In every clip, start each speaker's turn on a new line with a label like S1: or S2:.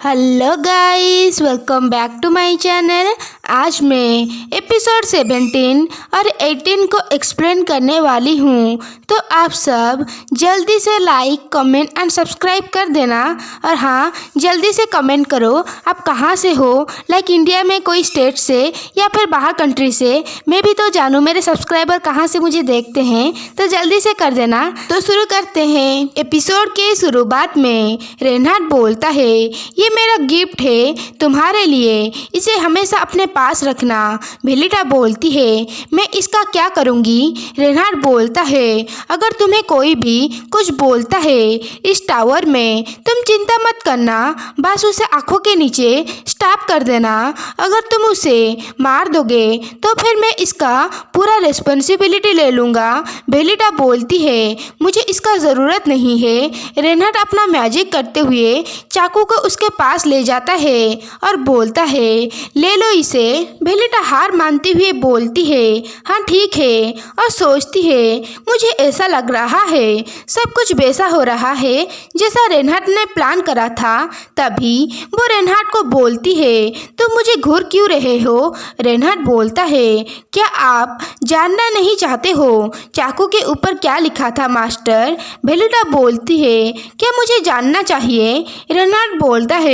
S1: Hello guys, welcome back to my channel. आज मैं episode 17 और 18 को एक्सप्लेन करने वाली हूँ, तो आप सब जल्दी से लाइक, कमेंट एंड सब्सक्राइब कर देना। और हाँ, जल्दी से कमेंट करो आप कहाँ से हो, लाइक इंडिया में कोई स्टेट से या फिर बाहर कंट्री से। मैं भी तो जानूँ मेरे सब्सक्राइबर कहाँ से मुझे देखते हैं, तो जल्दी से कर देना। तो शुरू करते हैं। एपिसोड के शुरुआत में रेनहार्ड बोलता है, ये मेरा गिफ्ट है तुम्हारे लिए, इसे हमेशा अपने पास रखना। बेलिटा बोलती है, मैं इसका क्या करूँगी? रेनहार्ड बोलता है, अगर तुम्हें कोई भी कुछ बोलता है इस टावर में, तुम चिंता मत करना, बस उसे आंखों के नीचे स्टॉप कर देना। अगर तुम उसे मार दोगे तो फिर मैं इसका पूरा रिस्पॉन्सिबिलिटी ले लूँगा। बेलिटा बोलती है, मुझे इसका ज़रूरत नहीं है। रेनहार्ड अपना मैजिक करते हुए चाकू को उसके पास ले जाता है और बोलता है, ले लो इसे। बेलिटा हार मानते हुए बोलती है, हाँ ठीक है, और सोचती है, मुझे ऐसा लग रहा है सब कुछ वैसा हो रहा है जैसा रेनहार्ड ने प्लान करा था। तभी वो रेनहार्ड को बोलती है, तुम मुझे घूर क्यों रहे हो? रेनहार्ड बोलता है, क्या आप जानना नहीं चाहते हो चाकू के ऊपर क्या लिखा था मास्टर? बेलिटा बोलती है, क्या मुझे जानना चाहिए? रेनहार्ड बोलता है,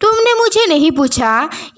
S1: तुमने मुझे नहीं पूछा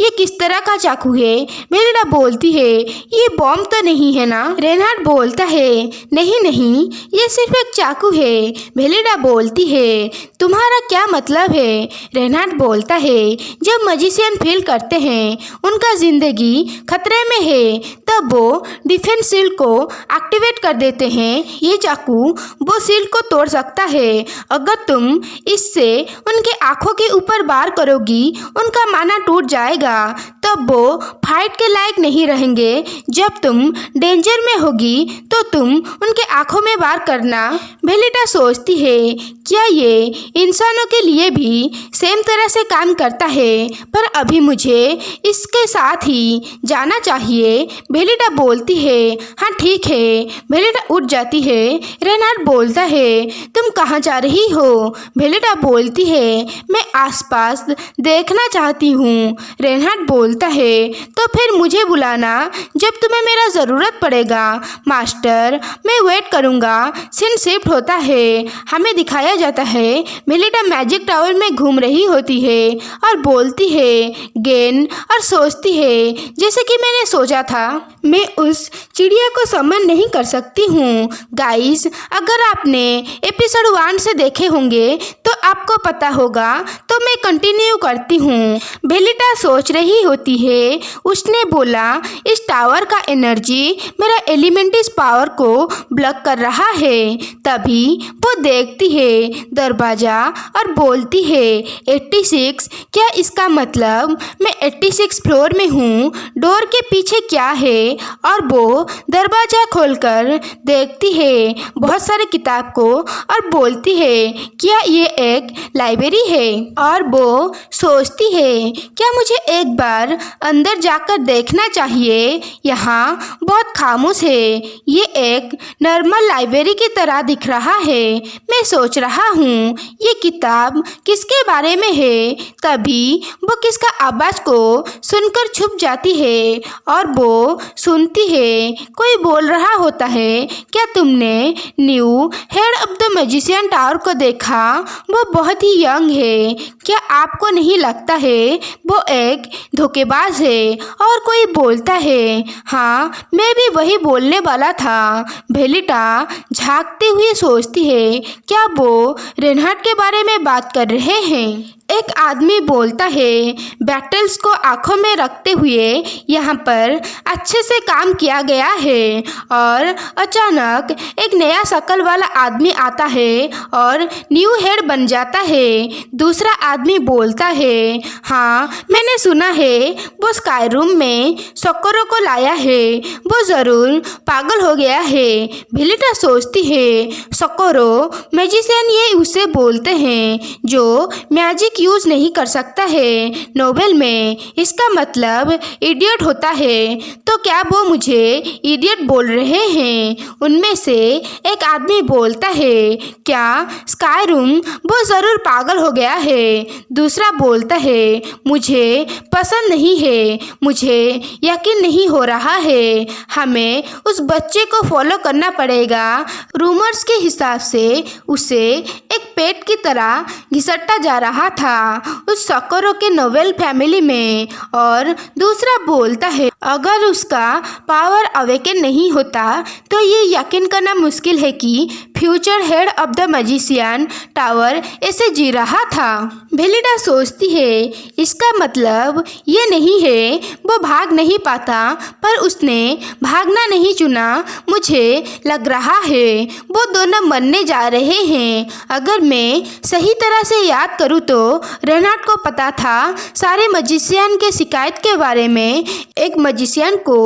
S1: ये किस तरह का चाकू है। बेलिटा बोलती है, ये बॉम्ब तो नहीं है ना? रेनहार्ड बोलता है, नहीं नहीं, ये सिर्फ एक चाकू है। बेलिटा बोलती है, तुम्हारा क्या मतलब है? रेनहार्ड बोलता है, जब मजिशियन फील करते हैं उनका जिंदगी खतरे में है, तब वो डिफेंस शील्ड को एक्टिवेट कर देते हैं। ये चाकू वो शील्ड को तोड़ सकता है। अगर तुम इससे उनके आंखों के ऊपर वार करोगी, उनका माना टूट जाएगा, तब वो फाइट के लायक नहीं रहेंगे। जब तुम डेंजर में होगी तो तुम उनके आंखों में वार करना। बेलिटा सोचती है, क्या ये इंसानों के लिए भी सेम तरह से काम करता है? पर अभी मुझे इसके साथ ही जाना चाहिए। बेलिटा बोलती है, हाँ ठीक है। बेलिटा उठ जाती है। रेनहार्ड बोलता है, तुम कहाँ जा रही हो? बेलिटा बोलती है, मैं आसपास देखना चाहती हूँ। रेनहार्ड बोलता है, तो फिर मुझे बुलाना जब तुम्हें मेरा ज़रूरत पड़ेगा। मास्टर, मैं वेट करूँगा। सीन शिफ्ट होता है, हमें दिखाया जाता है बेलिटा मैजिक टावर में घूम रही होती है और बोलती है गेन, और सोचती है, जैसे कि मैंने सोचा था, मैं उस चिड़िया को समन नहीं कर सकती हूँ। गाइस, अगर आपने एपिसोड 1 से देखे होंगे तो आपको पता होगा, तो मैं कंटिन्यू करती हूँ। बेलिटा सोच रही होती है, उसने बोला इस टावर का एनर्जी मेरा एलिमेंटिस पावर को ब्लॉक कर रहा है। तभी वो देखती है दरवाज़ा और बोलती है 86, क्या इसका मतलब मैं 86 फ्लोर में हूँ? डोर के पीछे क्या है? और वो दरवाज़ा खोलकर देखती है बहुत सारे किताब को और बोलती है, क्या ये एक लाइब्रेरी है? और वो सोचती है, क्या मुझे एक बार अंदर जाकर देखना चाहिए? यहाँ बहुत खामोश है, ये एक नॉर्मल लाइब्रेरी की तरह दिख रहा है। मैं सोच रहा हूँ ये किताब किसके बारे में है? तभी वो किसका आवाज़ को सुनकर छुप जाती है और वो सुनती है कोई बोल रहा होता है, क्या तुमने new head of the magician tower को देखा? वो बहुत ही यंग है, क्या आपको नहीं लगता है वो एक धोखेबाज है? और कोई बोलता है, हाँ मैं भी वही बोलने वाला था। बेलिटा झांकते हुए सोचती है, क्या वो रेनहार्ड के बारे में बात कर रहे हैं? एक आदमी बोलता है, बैटल्स को आंखों में रखते हुए यहाँ पर अच्छे से काम किया गया है। और अचानक एक नया शक्ल वाला आदमी आता है और न्यू हेड बन जाता है। दूसरा आदमी बोलता है, हाँ मैंने सुना है वो स्काई रूम में सोकोरो को लाया है, वो ज़रूर पागल हो गया है। बेलिटा सोचती है, सोकोरो मैजिशियन, ये उसे बोलते हैं जो मैजिक लॉजिक यूज नहीं कर सकता है नोवेल में, इसका मतलब इडियट होता है। तो क्या वो मुझे इडियट बोल रहे हैं? उनमें से एक आदमी बोलता है, क्या स्काईरूम वो ज़रूर पागल हो गया है। दूसरा बोलता है, मुझे पसंद नहीं है, मुझे यकीन नहीं हो रहा है, हमें उस बच्चे को फॉलो करना पड़ेगा। रूमर्स के हिसाब से उसे एक पेट की तरह घिसटता जा रहा था उस सकरो के नोवेल फैमिली में। और दूसरा बोलता है, अगर उसका पावर अवेकन नहीं होता तो ये यकीन करना मुश्किल है कि future head of the magician tower ऐसे जी रहा था। बेलिडा सोचती है, इसका मतलब ये नहीं है वो भाग नहीं पाता, पर उसने भागना नहीं चुना। मुझे लग रहा है वो दोनों मरने जा रहे हैं। अगर मैं सही तरह से याद करूँ तो रेनाल्ड को पता था सारे मैजिशियन के शिकायत के बारे में। एक मैजिशियन को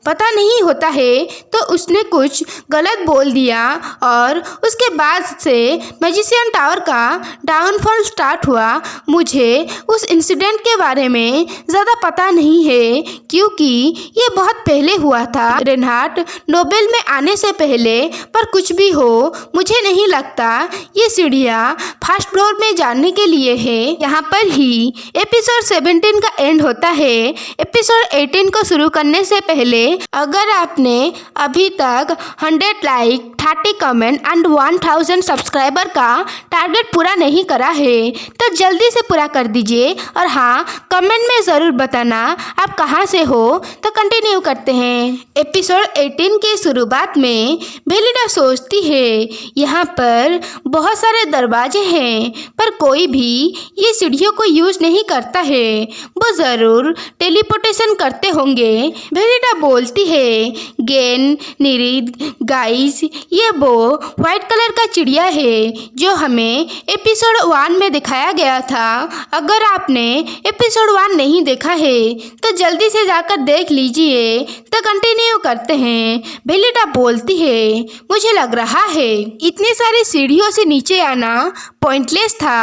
S1: पता नहीं होता है तो उसने कुछ गलत बोल दिया और उसके बाद से मैजिशियन टावर का डाउनफॉल स्टार्ट हुआ। मुझे उस इंसिडेंट के बारे में ज़्यादा पता नहीं है क्योंकि ये बहुत पहले हुआ था, रेनाल्ड नोबेल में आने से पहले। पर कुछ भी हो, मुझे नहीं लगता ये सीढ़ियाँ फर्स्ट फ्लोर में जाने के लिए है। यहाँ पर ही एपिसोड 17 का एंड होता है। एपिसोड 18 को शुरू करने से पहले अगर आपने अभी तक 100 लाइक, 30 कमेंट एंड 1000 सब्सक्राइबर का टारगेट पूरा नहीं करा है तो जल्दी से पूरा कर दीजिए। और हाँ, कमेंट में ज़रूर बताना आप कहाँ से हो। तो कंटिन्यू करते हैं। एपिसोड 18 के शुरुआत में बेलिडा सोचती है, यहाँ पर बहुत सारे दरवाजे हैं पर कोई भी ये सीढ़ियों को यूज नहीं करता है, वो ज़रूर टेलीपोर्टेशन करते होंगे। बेलिडा बोलती है, गेन, निरिद, गाइस, ये वो व्हाइट कलर का चिड़िया है जो हमें एपिसोड 1 में दिखाया गया था। अगर आपने एपिसोड 1 नहीं देखा है तो जल्दी से जाकर देख लीजिए। तो कंटिन्यू करते हैं। बेलिडा बोलती है, मुझे लग रहा है इतनी सारी सीढ़ियों से नीचे आना पॉइंटलेस था।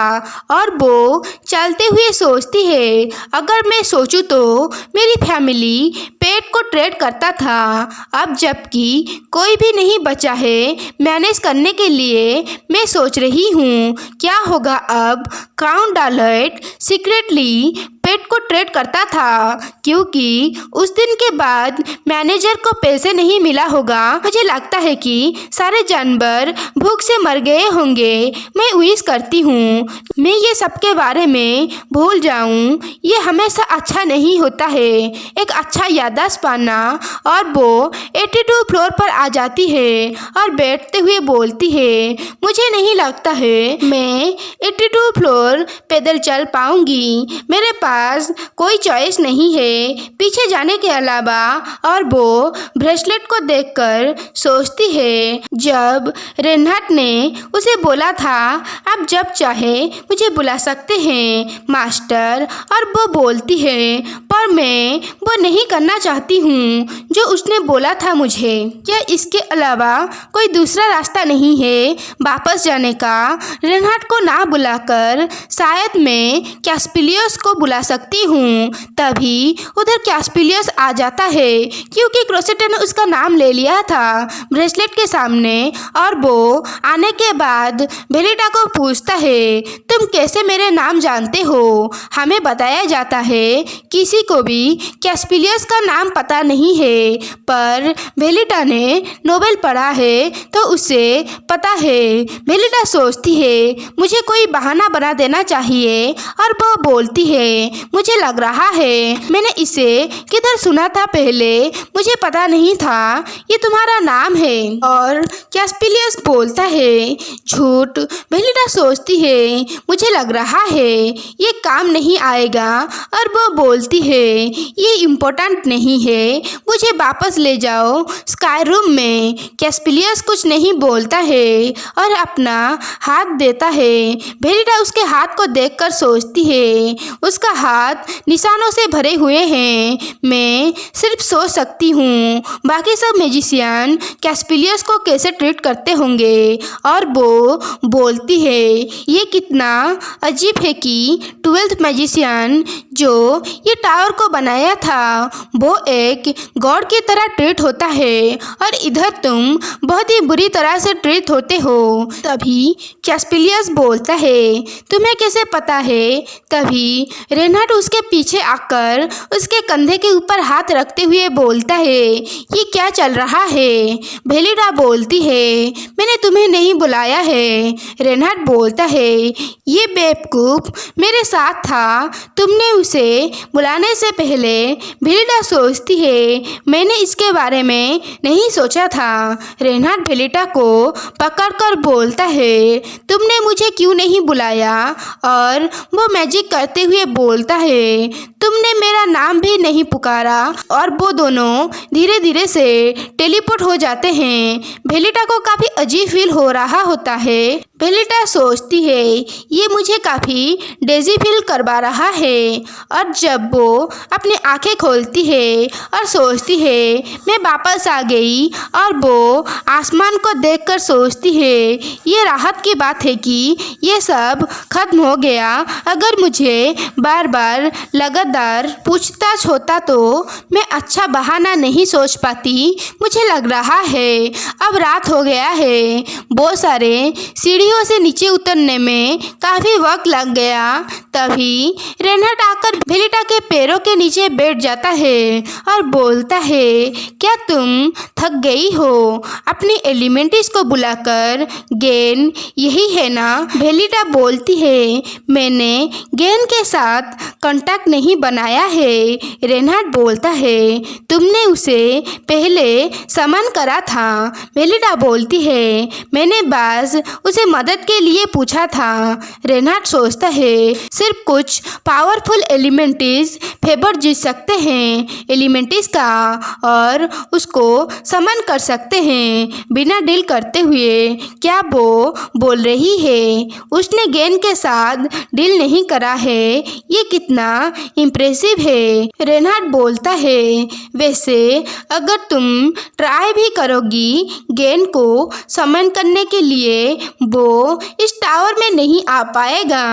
S1: और वो चलते हुए सोचती है, अगर मैं सोचूं तो मेरी फैमिली पेट को ट्रेड करता था, अब जबकि कोई भी नहीं बचा है मैनेज करने के लिए। मैं सोच रही हूँ क्या होगा अब काउंट डालेट सीक्रेटली पेट को ट्रेड करता था क्योंकि उस दिन के बाद मैनेजर को पैसे नहीं मिला होगा। मुझे लगता है कि सारे जानवर भूख से मर गए होंगे। मैं विश करती हूँ मैं ये सब के बारे में भूल जाऊँ। ये हमेशा अच्छा नहीं होता है एक अच्छा याददाश्त पाना। और वो 82 फ्लोर पर आ जाती है और बैठते हुए बोलती है, मुझे नहीं लगता है मैं 82 फ्लोर पैदल चल पाऊंगी। मेरे पास कोई चॉइस नहीं है पीछे जाने के अलावा। और वो ब्रेसलेट को देखकर सोचती है, जब रेनाल्ड ने उसे बोला था आप जब चाहे मुझे बुला सकते हैं मास्टर। और वो बोलती है, पर मैं वो नहीं करना चाहती हूँ जो उसने बोला था मुझे। क्या इसके अलावा कोई दूसरा रास्ता नहीं है वापस जाने का? रेनाल्ड को ना बुलाकर शायद मैं कैस्पिलियस को बुला सकती हूँ। तभी उधर कैस्पिलियस आ जाता है क्योंकि क्रोसेटा ने उसका नाम ले लिया था ब्रेसलेट के सामने। और वो आने के बाद बेलिडा को पूछता है, तुम कैसे मेरे नाम जानते हो? हमें बताया जाता है किसी को भी कैस्पिलियस का नाम पता नहीं है, पर बेलिडा ने नोवेल पढ़ा है तो उसे पता है। बेलिडा सोचती है, मुझे कोई बहाना बना देना चाहिए। और वो बोलती है, मुझे लग रहा है मैंने इसे किधर सुना था पहले, मुझे पता नहीं था ये तुम्हारा नाम है। और कैस्पिलियस बोलता है, झूठ। बेलिडा सोचती है, मुझे लग रहा है ये काम नहीं आएगा। और वो बोलती है, ये इम्पोर्टेंट नहीं है, मुझे वापस ले जाओ स्काईरूम में। कैस्पिलियस कुछ नहीं बोलता है और अपना हाथ देता है। बेलिडा उसके हाथ को देखकर सोचती है, उसका हाथ निशानों से भरे हुए हैं। मैं सिर्फ सोच सकती हूँ बाकी सब मैजिशियन कैस्पेलियस को कैसे ट्रीट करते होंगे। और वो बोलती है ये कितना अजीब है कि 12th मैजिशियन जो ये टावर को बनाया था वो एक गॉड की तरह ट्रीट होता है और इधर तुम बहुत ही बुरी तरह से ट्रीट होते हो। तभी कैस्पेलियस बोलता है तुम्हें कैसे पता है। तभी रेनहार्ड उसके पीछे आकर उसके कंधे के ऊपर हाथ रखते हुए बोलता है ये क्या चल रहा है। बेलिडा बोलती है मैंने तुम्हें नहीं बुलाया है। रेनहार्ड बोलता है ये बेवकूफ मेरे साथ था तुमने उसे बुलाने से पहले। बेलिडा सोचती है मैंने इसके बारे में नहीं सोचा था। रेनहार्ड बेलिडा को पकड़कर बोलता है तुमने मुझे क्यों नहीं बुलाया। और वो मैजिक करते हुए बोलता है तुमने मेरा नाम भी नहीं पुकारा। और वो दोनों धीरे धीरे से टेलीपोर्ट हो जाते हैं। बेलिडा को काफ़ी अजीब फील हो रहा होता है। बेलिडा सोचती है ये मुझे काफ़ी डेजी फील करवा रहा है। और जब वो अपनी आंखें खोलती है और सोचती है मैं वापस आ गई और वो आसमान को देखकर सोचती है ये राहत की बात है कि ये सब खत्म हो गया। अगर मुझे बार बार लगातार पूछताछ होता तो मैं अच्छा बहाना नहीं सोच पाती। मुझे लग रहा है अब रात हो गया है। बहुत सारे सीढ़ियों से नीचे उतरने में काफ़ी वक्त लग गया। तभी रेनहार्ड आकर बेलिडा के पैरों के नीचे बैठ जाता है और बोलता है क्या तुम थक गई हो। अपनी एलिमेंटिस को बुलाकर गेन यही है ना। बेलिडा बोलती है मैंने गेन के साथ कांटेक्ट नहीं बनाया है। रेनहार्ड बोलता है तुमने उसे पहले समन करा था। बेलिडा बोलती है मैंने बस उसे मदद के लिए पूछा था। रेनहार्ड सोचता है सिर्फ कुछ पावरफुल एलिमेंटिस फेवर जीत सकते हैं एलिमेंटिस का और उसको समन कर सकते हैं बिना डील करते हुए। क्या वो बोल रही है उसने गेन के साथ डील नहीं करा है। ये कितना इम्प्रेसिव है। रेनहार्ड बोलता है वैसे अगर तुम ट्राई भी करोगी गेन को समन करने के लिए वो इस टावर में नहीं आ पाएगा।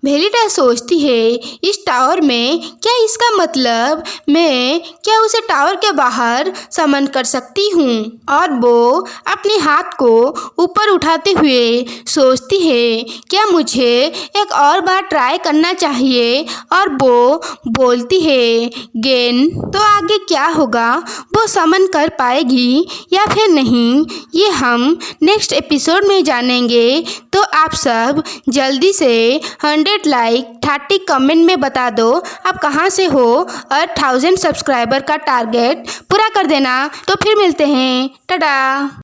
S1: बेलिडा सोचती है इस टावर में क्या इसका मतलब मैं क्या उसे टावर के बाहर समन कर सकती हूँ। और वो अपने हाथ को ऊपर उठाते हुए सोचती है क्या मुझे एक और बार ट्राई करना चाहिए। और वो बोलती है गेन तो आगे क्या होगा वो समन कर पाएगी या फिर नहीं ये हम नेक्स्ट एपिसोड में जानेंगे। तो आप सब जल्दी से 100 लाइक 30 कमेंट में बता दो आप कहाँ से हो और 1000 सब्सक्राइबर का टारगेट पूरा कर देना। तो फिर मिलते हैं टाटा।